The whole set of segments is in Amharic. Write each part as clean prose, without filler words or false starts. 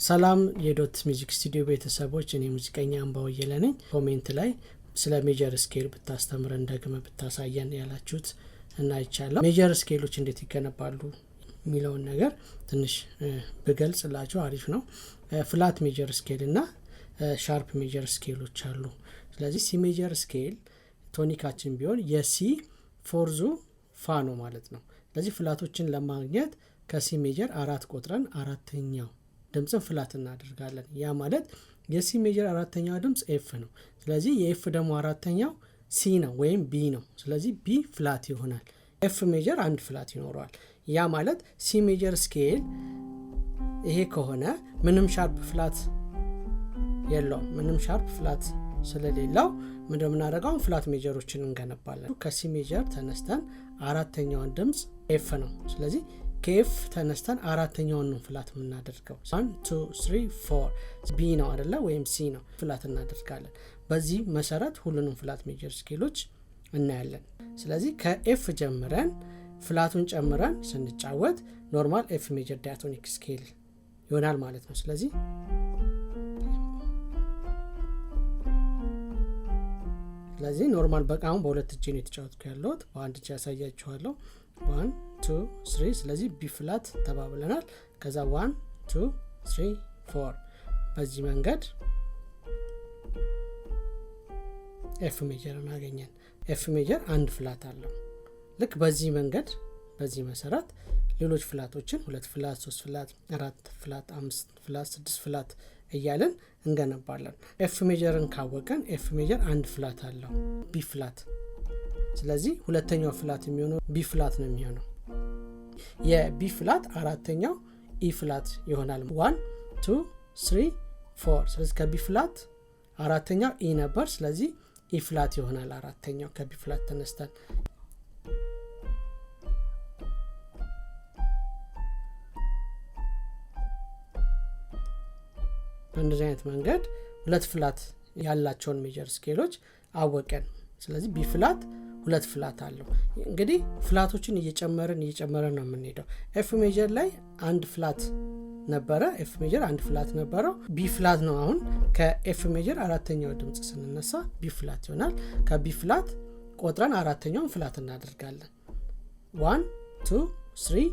ሰላም የዶት ሚውዚክ ስቱዲዮ ቤተሰቦች፣ እኔ ሙዚቀኛ አምባው የለነኝ። ኮሜንት ላይ ስለ ሜጀር ስኬል ብታስተምረን ደግመ ብታሳየን ያላችሁት እና ይቻላል ሜጀር ስኬሎች እንዴት ይገነባሉ የሚለውን ነገር ትንሽ ብገልጽላችሁ አሪፍ ነው። ፍላት ሜጀር ስኬል እና ሻርፕ ሜጀር ስኬሎች አሉ። ስለዚህ ሲ ሜጀር ስኬል ቶኒካችን ቢሆን የሲ ፎርዙ ፋ ነው ማለት ነው። ስለዚህ ፍላቶችን ለማግኘት ከሲ ሜጀር 4 ቆጥረን አራተኛው ድምጽን ፍላት እናደርጋለን። ያ ማለት የሲ ሜጀር አራተኛው ድምጽ ኤፍ ነው። ስለዚህ የኤፍ ደግሞ አራተኛው ሲ ነው ወይም ቢ ነው። ስለዚህ ቢ ፍላት ይሆናል። ኤፍ ሜጀር አንድ ፍላት ይኖረዋል። ያ ማለት ሲ ሜጀር ስኬል ይሄ ከሆነ ምንም ሻርፕ ፍላት የለውም። ምንም ሻርፕ ፍላት ስለሌለው ምንድነው የምናደርገው? ፍላት ሜጀሮችን እንገነባለን። ከሲ ሜጀር ተነስተን አራተኛውን ድምጽ ኤፍ ነው። ስለዚህ ከኤፍ ተነስተን አራተኛውን ነው ፍላት የምናደርገው። 1 2 3 4 ቢ ነው አይደለ? ወይም ሲ ነው ፍላት እናደርጋለን። በዚህ መሰረት ሁሉንም ፍላት ሜጀር ስኬሎች እናያለን። ስለዚህ ከኤፍ ጀምረን ፍላቱን ጨምረን ስንጫወት ኖርማል ኤፍ ሜጀር ዳያቶኒክ ስኬል ይሆናል ማለት ነው። ስለዚህ ኖርማል በቃውን በሁለት እጅ ነው የተጫወትኩ ያለሁት። በአንድ እጅ ያሳያችኋለሁ። 1 2 3 ስለዚህ ቢ ፍላት ተባብለናል። ከዛ 1 2 3 4 በዚህ መንገድ ኤፍ ሜጀር እናገኘን። ኤፍ ሜጀር አንድ ፍላት አለው። ልክ በዚህ መንገድ በዚህ መሰረት ሌሎች ፍላቶችን 2 ፍላት 3 ፍላት 4 ፍላት 5 ፍላት 6 ፍላት እያለን እንገነባለን። ኤፍ ሜጀርን ካወቀን ኤፍ ሜጀር አንድ ፍላት አለው ቢ ፍላት። ስለዚህ ሁለተኛው ፍላት የሚሆነው ቢ ፍላት ነው የሚሆነው። የቢ ፍላት አራተኛው ኢ ፍላት ይሆናል። 1 2 3 4 ስለዚህ ከቢ ፍላት አራተኛው ኢ ነበር። ስለዚህ ኢ ፍላት ይሆናል አራተኛው ከቢ ፍላት ተነስተን። በእንደዚህ አይነት መንገድ ሁለት ፍላት ያላቸውን ሜጀር ስኬሎች አወቀን። ስለዚህ ቢ ፍላት ሁለት ፍላት አለው። እንግዲህ ፍላቶችን እየጨመረን ነው የምንሄደው። ኤፍ ሜጀር ላይ አንድ ፍላት ነበረ። ኤፍ ሜጀር አንድ ፍላት ነበረው። ቢ ፍላት ነው። አሁን ከኤፍ ሜጀር አራተኛው ድምጽ ስንነሳ ቢ ፍላት ይሆናል። ከቢ ፍላት ቆጥረን አራተኛውን ፍላት እናደርጋለን። 1 2 3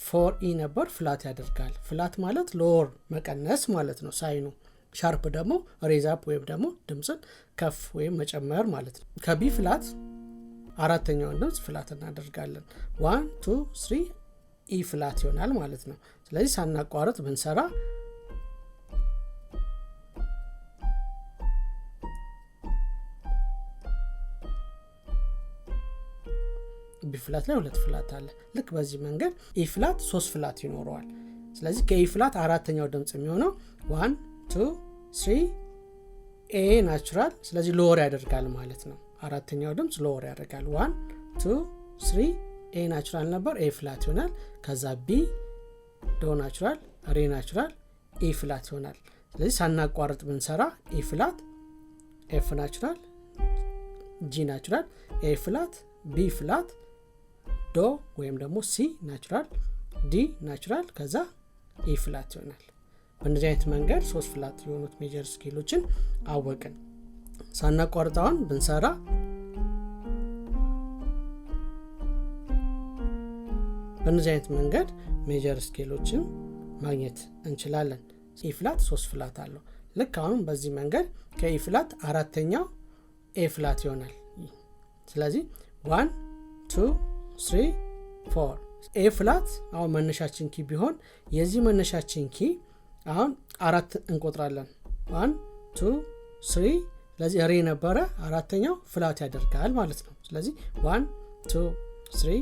4 ኢ ነበር ፍላት ያደርጋል። ፍላት ማለት ሎወር መቀነስ ማለት ነው ሳይኑ። ሻርፕ ደግሞ ሬዝ አፕ ወይም ደግሞ ድምጽን ከፍ ወይም መጨመር ማለት ነው። ከቢ ፍላት አራተኛውን ድምጽ ፍላት እናደርጋለን። 1 2 3 ኢ ፍላት ይሆናል ማለት ነው። ስለዚህ ሳናቋርጥ ብንሰራ ቢ ፍላት ላይ ሁለት ፍላት አለ። ልክ በዚህ መንገድ ኢ ፍላት 3 ፍላት ይኖረዋል። ስለዚህ ከኢ ፍላት አራተኛው ድምጽ የሚሆነው 1 2 3 ኤ ናቹራል። ስለዚህ ሎወር ያደርጋል ማለት ነው። አራተኛው ድምጽ ሎወር ያደርጋል። 1 2 3 ኤ ናቹራል ነበር ኤ ፍላት ይሆናል። ከዛ ቢ ዶ ናቹራል ሬ ናቹራል ኢ ፍላት ይሆናል። ስለዚህ ሳናቋርጥ ብንሰራ ኢ ፍላት ኤፍ ናቹራል ጂ ናቹራል ኤ ፍላት ቢ ፍላት ዶ ወይም ደግሞ ሲ ናቹራል ዲ ናቹራል ከዛ ኢ ፍላት ይሆናል። በእንደዚህ አይነት መንገድ 3 ፍላት የሆኑት ሜጀር ስኬሎችን አወቅን። ሳናቋርጣውን ብንሰራ በእንደዚህ አይነት መንገድ ሜጀር ስኬሎችን ማግኘት እንችላለን። ኢ ፍላት 3 ፍላት አለው። ልክ አሁን በዚህ መንገድ ከኢ ፍላት አራተኛው ኤ ፍላት ይሆናል። ስለዚህ 1 2 3 4 ኤ ፍላት አሁን መነሻችን ኪ ቢሆን የዚህ መነሻችን ኪ አሁን 4 እንቆጥራለን። 1 2 3 ስለዚህ ሬ ነበረ አራተኛው ፍላት ያደርጋል ማለት ነው። ስለዚህ 1 2 3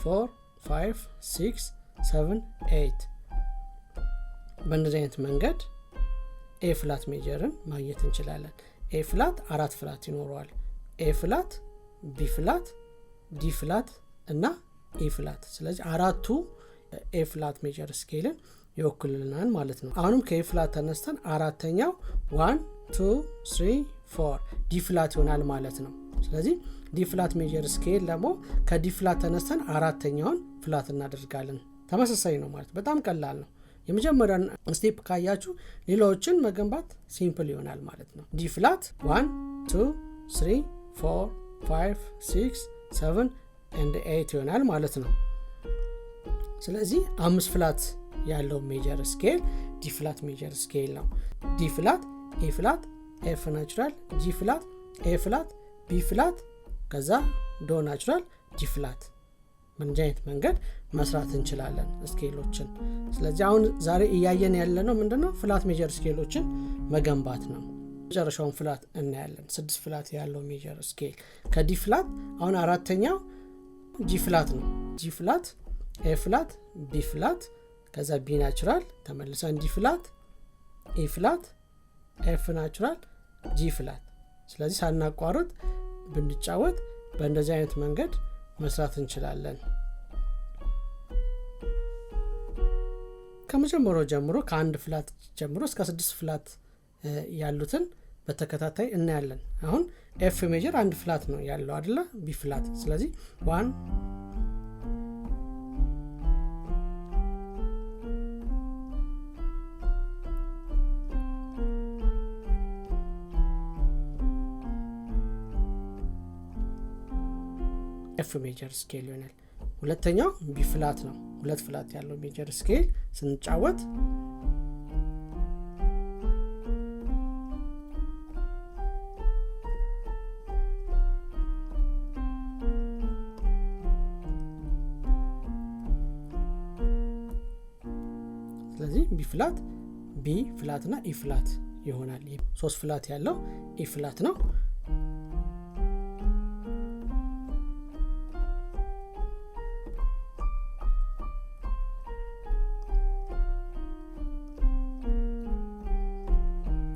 4 5 6 7 8 በእንደዚህ አይነት መንገድ ኤ ፍላት ሜጀርን ማግኘት እንችላለን። ኤ ፍላት 4 ፍላት ይኖረዋል። ኤ ፍላት ቢ ፍላት ዲ ፍላት እና ኢ ፍላት። ስለዚህ አራቱ ኤ ፍላት ሜጀር ስኬልን ይወክልልናል ማለት ነው። አሁንም ከኤ ፍላት ተነስተን አራተኛው 1 2 3 4 ዲ ፍላት ይሆናል ማለት ነው። ስለዚህ ዲ ፍላት ሜጀር ስኬል ደግሞ ከዲ ፍላት ተነስተን አራተኛውን ፍላት እናደርጋለን። ተመሳሳይ ነው ማለት በጣም ቀላል ነው። የመጀመሪያውን ስቴፕ ካያችሁ ሌላዎችን መገንባት ሲምፕል ይሆናል ማለት ነው። ዲ ፍላት 1 2 3 4 5 6 7 and 8 ይሆናል ማለት ነው። ስለዚህ 5 ፍላት ያለው ሜጀር ስኬል ዲ ፍላት ሜጀር ስኬል ነው። ዲ ፍላት፣ ኤ ፍላት፣ ኤፍ ናቹራል፣ ጂ ፍላት፣ ኤ ፍላት፣ ቢ ፍላት ከዛ ዶ ናቹራል፣ ጂ ፍላት በእንዲህ አይነት መንገድ መስራት እንችላለን ስኬሎችን። ስለዚህ አሁን ዛሬ እያየን ያለነው ምንድነው ፍላት ሜጀር ስኬሎችን መገንባት ነው። መጨረሻውን ፍላት እናያለን። 6 ፍላት ያለው ሜጀር ስኬል ከዲ ፍላት አሁን አራተኛው ጂ ፍላት ነው። ጂ ፍላት፣ ኤ ፍላት፣ ቢ ፍላት ከዛ ቢ ናቹራል ተመልሰን ዲ ፍላት፣ ኤ ፍላት፣ ኤፍ ናቹራል፣ ጂ ፍላት። ስለዚህ ሳናቋርጥ ብንጫወት በእንደዚህ አይነት መንገድ መስራት እንችላለን። ከመጀመሪያው ጀምሮ ከአንድ ፍላት ጀምሮ እስከ 6 ፍላት ያሉትን በተከታታይ እናያለን። አሁን ኤፍ ሜጀር አንድ ፍላት ነው ያለው አይደለ? ቢ ፍላት። ስለዚህ 1 ኤፍ ሜጀር ስኬል ይሆናል። ሁለተኛው ቢ ፍላት ነው። 2 ፍላት ያለው ሜጀር ስኬል ስንጫወት ስለዚህ ቢ ፍላት፣ ቢ ፍላት እና ኢ ፍላት ይሆናል። 3 ፍላት ያለው ኢ ፍላት ነው።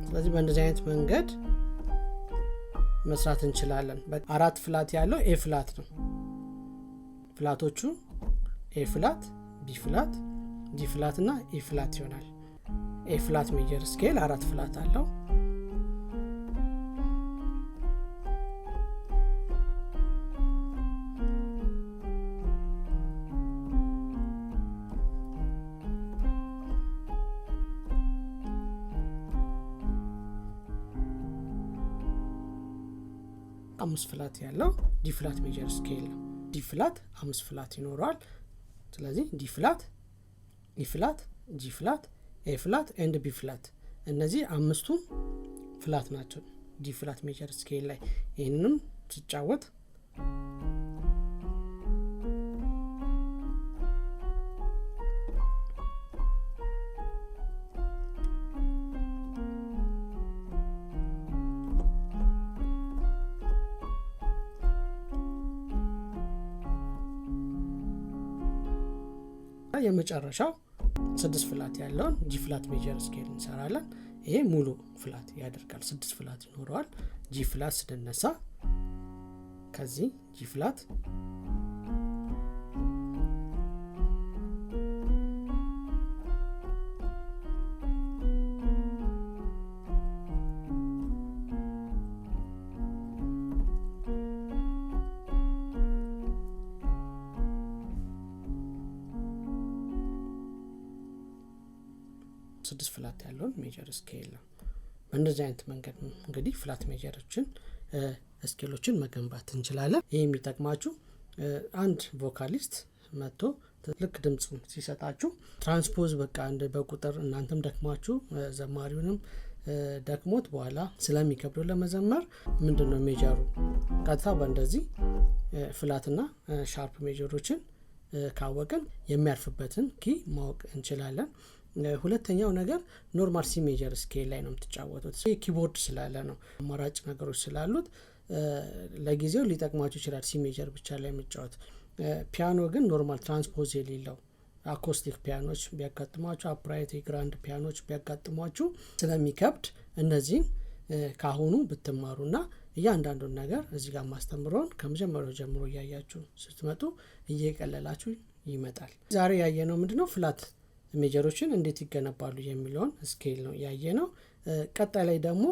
ስለዚህ በእንደዚህ አይነት መንገድ መስራት እንችላለን። 4 ፍላት ያለው ኤ ፍላት ነው። ፍላቶቹ ኤ ፍላት፣ ቢ ፍላት፣ ጂ ፍላት እና ኢ ፍላት ይሆናል። ኤ ፍላት ሜጀር ስኬል 4 ፍላት አለው። አምስት ፍላት ያለው ዲ ፍላት ሜጀር ስኬል ነው። ዲ ፍላት 5 ፍላት ይኖረዋል። ስለዚህ ዲ ፍላት፣ ኢ ፍላት፣ ጂ ፍላት፣ ኤ ፍላት ኤንድ ቢ ፍላት እነዚህ 5ቱ ፍላት ናቸው ዲ ፍላት ሜጀር ስኬል ላይ። ይህንንም ሲጫወት የመጨረሻው 6 ፍላት ያለውን ጂ ፍላት ሜጀር ስኬል እንሰራለን። ይሄ ሙሉ ፍላት ያደርጋል። 6 ፍላት ይኖረዋል። ጂ ፍላት ስንነሳ ከዚህ ጂ ፍላት ስድስት ፍላት ያለውን ሜጀር ስኬል ነው። በእንደዚህ አይነት መንገድ እንግዲህ ፍላት ሜጀሮችን ስኬሎችን መገንባት እንችላለን። ይህ የሚጠቅማችሁ አንድ ቮካሊስት መጥቶ ልክ ድምጽ ሲሰጣችሁ ትራንስፖዝ በቃ እንደ በቁጥር እናንተም ደክማችሁ ዘማሪውንም ደክሞት በኋላ ስለሚከብደው ለመዘመር ምንድነው ሜጀሩ ቀጥታ በእንደዚህ ፍላትና ሻርፕ ሜጀሮችን ካወቀን የሚያርፍበትን ኪ ማወቅ እንችላለን። ሁለተኛው ነገር ኖርማል ሲ ሜጀር ስኬል ላይ ነው የምትጫወቱት። ኪቦርድ ስላለ ነው አማራጭ ነገሮች ስላሉት ለጊዜው ሊጠቅማችሁ ይችላል ሲ ሜጀር ብቻ ላይ መጫወት። ፒያኖ ግን ኖርማል ትራንስፖዝ የሌለው አኮስቲክ ፒያኖች ቢያጋጥሟችሁ አፕራይት ግራንድ ፒያኖች ቢያጋጥሟችሁ ስለሚከብድ እነዚህን ካሁኑ ብትማሩና እያንዳንዱን ነገር እዚህ ጋር ማስተምረውን ከመጀመሪያው ጀምሮ እያያችሁ ስትመጡ እየቀለላችሁ ይመጣል። ዛሬ ያየነው ምንድነው ፍላት ሜጀሮችን እንዴት ይገነባሉ የሚለውን ስኬል ነው ያየነው። ቀጣይ ላይ ደግሞ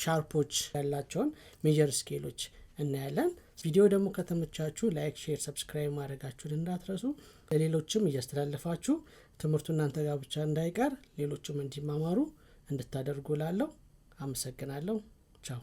ሻርፖች ያላቸውን ሜጀር ስኬሎች እናያለን። ቪዲዮ ደግሞ ከተመቻችሁ ላይክ፣ ሼር፣ ሰብስክራይብ ማድረጋችሁን እንዳትረሱ። ለሌሎችም እያስተላለፋችሁ ትምህርቱ እናንተ ጋር ብቻ እንዳይቀር ሌሎችም እንዲማማሩ እንድታደርጉ ላለሁ። አመሰግናለሁ። ቻው።